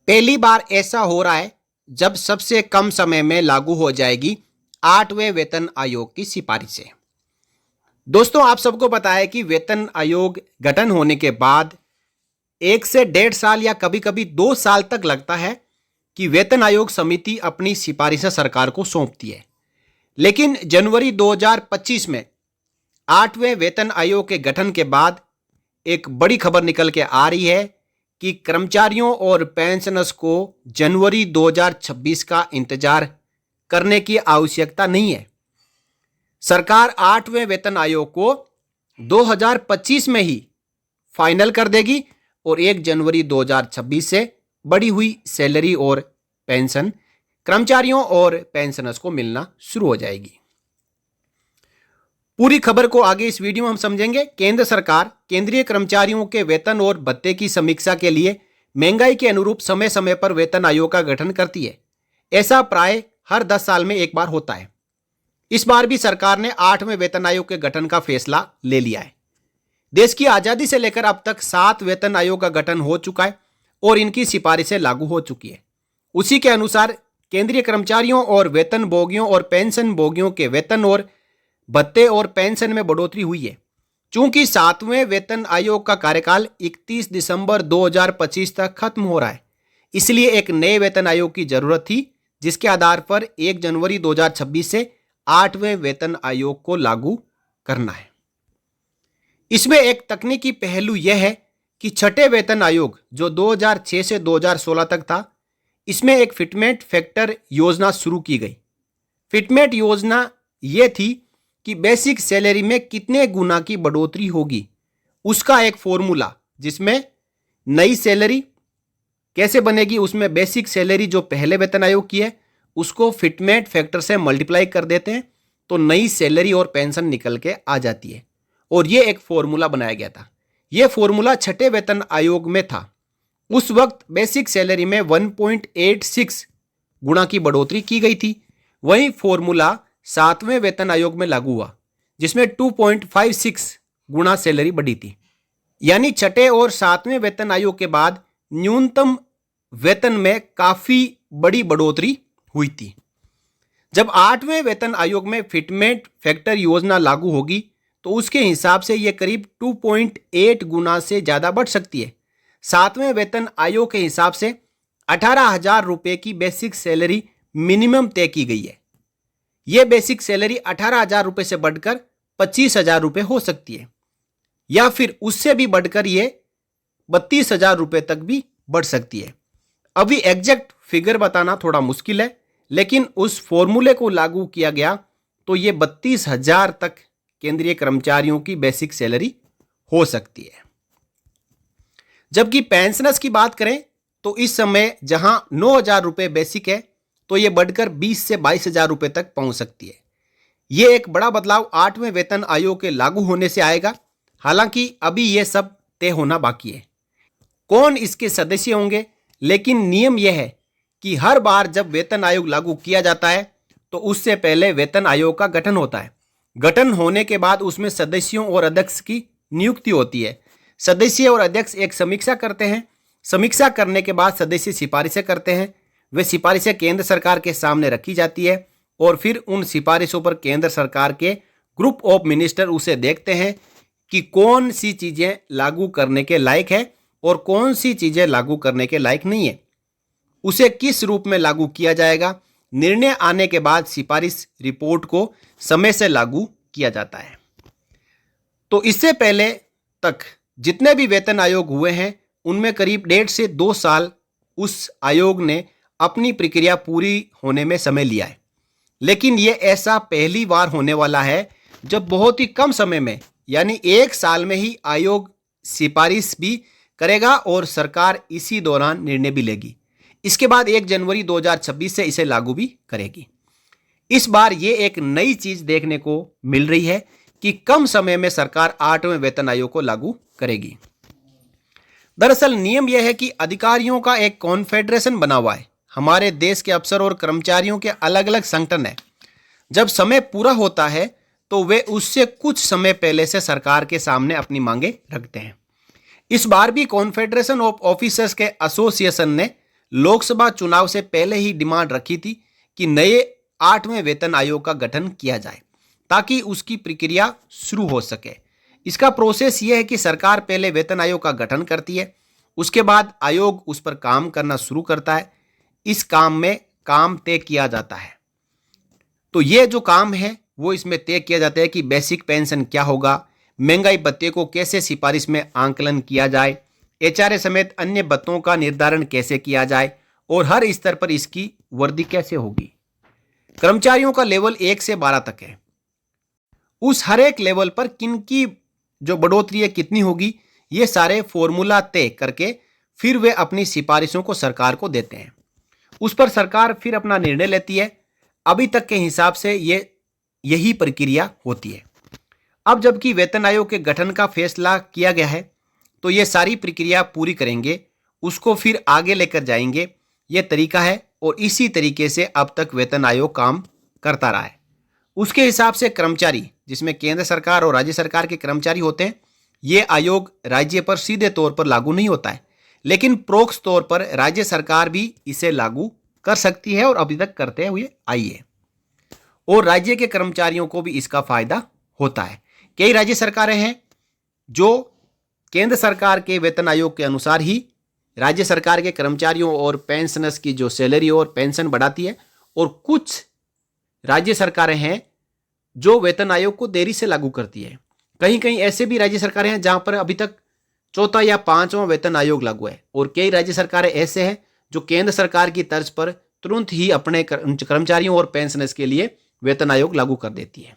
पहली बार ऐसा हो रहा है जब सबसे कम समय में लागू हो जाएगी 8वें वेतन आयोग की सिफारिशें। दोस्तों, आप सबको पता है कि वेतन आयोग गठन होने के बाद 1 से 1.5 साल या कभी कभी 2 साल तक लगता है कि वेतन आयोग समिति अपनी सिफारिशें सरकार को सौंपती है। लेकिन जनवरी 2025 में 8वें वेतन आयोग के गठन के बाद एक बड़ी खबर निकल के आ रही है कि कर्मचारियों और पेंशनर्स को जनवरी 2026 का इंतजार करने की आवश्यकता नहीं है। सरकार 8वें वेतन आयोग को 2025 में ही फाइनल कर देगी और 1 जनवरी 2026 से बढ़ी हुई सैलरी और पेंशन कर्मचारियों और पेंशनर्स को मिलना शुरू हो जाएगी। पूरी खबर को आगे इस वीडियो में हम समझेंगे। केंद्र सरकार केंद्रीय कर्मचारियों के वेतन और भत्ते की समीक्षा के लिए महंगाई के अनुरूप समय समय पर वेतन आयोग का गठन करती है। ऐसा प्राय हर 10 साल में एक बार होता है। इस बार भी सरकार ने 8वें वेतन आयोग के गठन का फैसला ले लिया है। देश की आजादी से लेकर अब तक 7 वेतन आयोग का गठन हो चुका है और इनकी सिफारिशें लागू हो चुकी है। उसी के अनुसार केंद्रीय कर्मचारियों और वेतन भोगियों और पेंशन भोगियों के वेतन और भत्ते और पेंशन में बढ़ोतरी हुई है। चूंकि 7वें वेतन आयोग का कार्यकाल 31 दिसंबर 2025 तक खत्म हो रहा है, इसलिए एक नए वेतन आयोग की जरूरत थी, जिसके आधार पर 1 जनवरी 2026 से 8वें वेतन आयोग को लागू करना है। इसमें एक तकनीकी पहलू यह है कि छठे वेतन आयोग जो 2006 से 2016 तक था, इसमें एक फिटमेंट फैक्टर योजना शुरू की गई। फिटमेंट योजना यह थी कि बेसिक सैलरी में कितने गुना की बढ़ोतरी होगी, उसका एक फॉर्मूला, जिसमें नई सैलरी कैसे बनेगी, उसमें बेसिक सैलरी जो पहले वेतन आयोग की है उसको फिटमेंट फैक्टर से मल्टीप्लाई कर देते हैं तो नई सैलरी और पेंशन निकल के आ जाती है। और ये एक फॉर्मूला बनाया गया था। यह फॉर्मूला छठे वेतन आयोग में था। उस वक्त बेसिक सैलरी में 1.86 गुना की बढ़ोतरी की गई थी। वही फॉर्मूला 7वें वेतन आयोग में लागू हुआ, जिसमें 2.56 गुना सैलरी बढ़ी थी। यानी छठे और 7वें वेतन आयोग के बाद न्यूनतम वेतन में काफी बड़ी बढ़ोतरी हुई थी। जब 8वें वेतन आयोग में फिटमेंट फैक्टर योजना लागू होगी तो उसके हिसाब से यह करीब 2.8 गुना से ज्यादा बढ़ सकती है। 7वें वेतन आयोग के हिसाब से 18,000 रुपए की बेसिक सैलरी मिनिमम तय की गई है। यह बेसिक सैलरी 18,000 रुपए से बढ़कर 25,000 रुपए हो सकती है, या फिर उससे भी बढ़कर यह 32,000 रुपए तक भी बढ़ सकती है। अभी एग्जैक्ट फिगर बताना थोड़ा मुश्किल है, लेकिन उस फॉर्मूले को लागू किया गया तो यह 32,000 तक केंद्रीय कर्मचारियों की बेसिक सैलरी हो सकती है। जबकि पेंशनर्स की बात करें तो इस समय जहां 9,000 रुपए बेसिक है तो यह बढ़कर 20 से 22,000 रुपए तक पहुंच सकती है। यह एक बड़ा बदलाव 8वें वेतन आयोग के लागू होने से आएगा। हालांकि अभी यह सब तय होना बाकी है, कौन इसके सदस्य होंगे। लेकिन नियम यह है कि हर बार जब वेतन आयोग लागू किया जाता है तो उससे पहले वेतन आयोग का गठन होता है। गठन होने के बाद उसमें सदस्यों और अध्यक्ष की नियुक्ति होती है। सदस्य और अध्यक्ष एक समीक्षा करते हैं। समीक्षा करने के बाद सदस्य सिफारिशें करते हैं। वे सिफारिशें केंद्र सरकार के सामने रखी जाती है और फिर उन सिफारिशों पर केंद्र सरकार के ग्रुप ऑफ मिनिस्टर उसे देखते हैं कि कौन सी चीज़ें लागू करने के लायक है और कौन सी चीज़ें लागू करने के लायक नहीं है। उसे किस रूप में लागू किया जाएगा, निर्णय आने के बाद सिफारिश रिपोर्ट को समय से लागू किया जाता है। तो इससे पहले तक जितने भी वेतन आयोग हुए हैं उनमें करीब 1.5 से 2 साल उस आयोग ने अपनी प्रक्रिया पूरी होने में समय लिया है। लेकिन यह ऐसा पहली बार होने वाला है जब बहुत ही कम समय में, यानी 1 साल में ही आयोग सिफारिश भी करेगा और सरकार इसी दौरान निर्णय भी लेगी। इसके बाद 1 जनवरी 2026 से इसे लागू भी करेगी। इस बार ये एक नई चीज देखने को मिल रही है कि कम समय में सरकार 8वें वेतन आयोग को लागू करेगी। दरअसल नियम यह है कि अधिकारियों का एक कॉन्फेडरेशन बना हुआ है। हमारे देश के अफसर और कर्मचारियों के अलग अलग संगठन है। जब समय पूरा होता है तो वे उससे कुछ समय पहले से सरकार के सामने अपनी मांगे रखते हैं। इस बार भी कॉन्फेडरेशन ऑफ ऑफिसर्स के एसोसिएशन ने लोकसभा चुनाव से पहले ही डिमांड रखी थी कि नए 8वें वेतन आयोग का गठन किया जाए ताकि उसकी प्रक्रिया शुरू हो सके। इसका प्रोसेस यह है कि सरकार पहले वेतन आयोग का गठन करती है, उसके बाद आयोग उस पर काम करना शुरू करता है। इस काम में काम तय किया जाता है। तो ये जो काम है वो इसमें तय किया जाता है कि बेसिक पेंशन क्या होगा, महंगाई भत्ते को कैसे सिफारिश में आंकलन किया जाए, एचआरए समेत अन्य भत्तों का निर्धारण कैसे किया जाए और हर स्तर पर इसकी वर्दी कैसे होगी। कर्मचारियों का लेवल 1 से 12 तक है। उस हर एक लेवल पर किन की जो बढ़ोतरी है कितनी होगी, ये सारे फॉर्मूला तय करके फिर वे अपनी सिफारिशों को सरकार को देते हैं। उस पर सरकार फिर अपना निर्णय लेती है। अभी तक के हिसाब से यही प्रक्रिया होती है। अब जबकि वेतन आयोग के गठन का फैसला किया गया है तो ये सारी प्रक्रिया पूरी करेंगे, उसको फिर आगे लेकर जाएंगे। ये तरीका है और इसी तरीके से अब तक वेतन आयोग काम करता रहा है। उसके हिसाब से कर्मचारी, जिसमें केंद्र सरकार और राज्य सरकार के कर्मचारी होते हैं, ये आयोग राज्य पर सीधे तौर पर लागू नहीं होता है, लेकिन परोक्ष तौर पर राज्य सरकार भी इसे लागू कर सकती है और अभी तक करते हुए आई है। और राज्य के कर्मचारियों को भी इसका फायदा होता है। कई राज्य सरकारें हैं जो केंद्र सरकार के वेतन आयोग के अनुसार ही राज्य सरकार के कर्मचारियों और पेंशनर्स की जो सैलरी और पेंशन बढ़ाती है, और कुछ राज्य सरकारें हैं जो वेतन आयोग को देरी से लागू करती है। कहीं कहीं ऐसे भी राज्य सरकारें हैं जहां पर अभी तक 4था या 5वां वेतन आयोग लागू है, और कई राज्य सरकारें ऐसे हैं जो केंद्र सरकार की तर्ज पर तुरंत ही अपने कर्मचारियों और पेंशनर्स के लिए वेतन आयोग लागू कर देती है।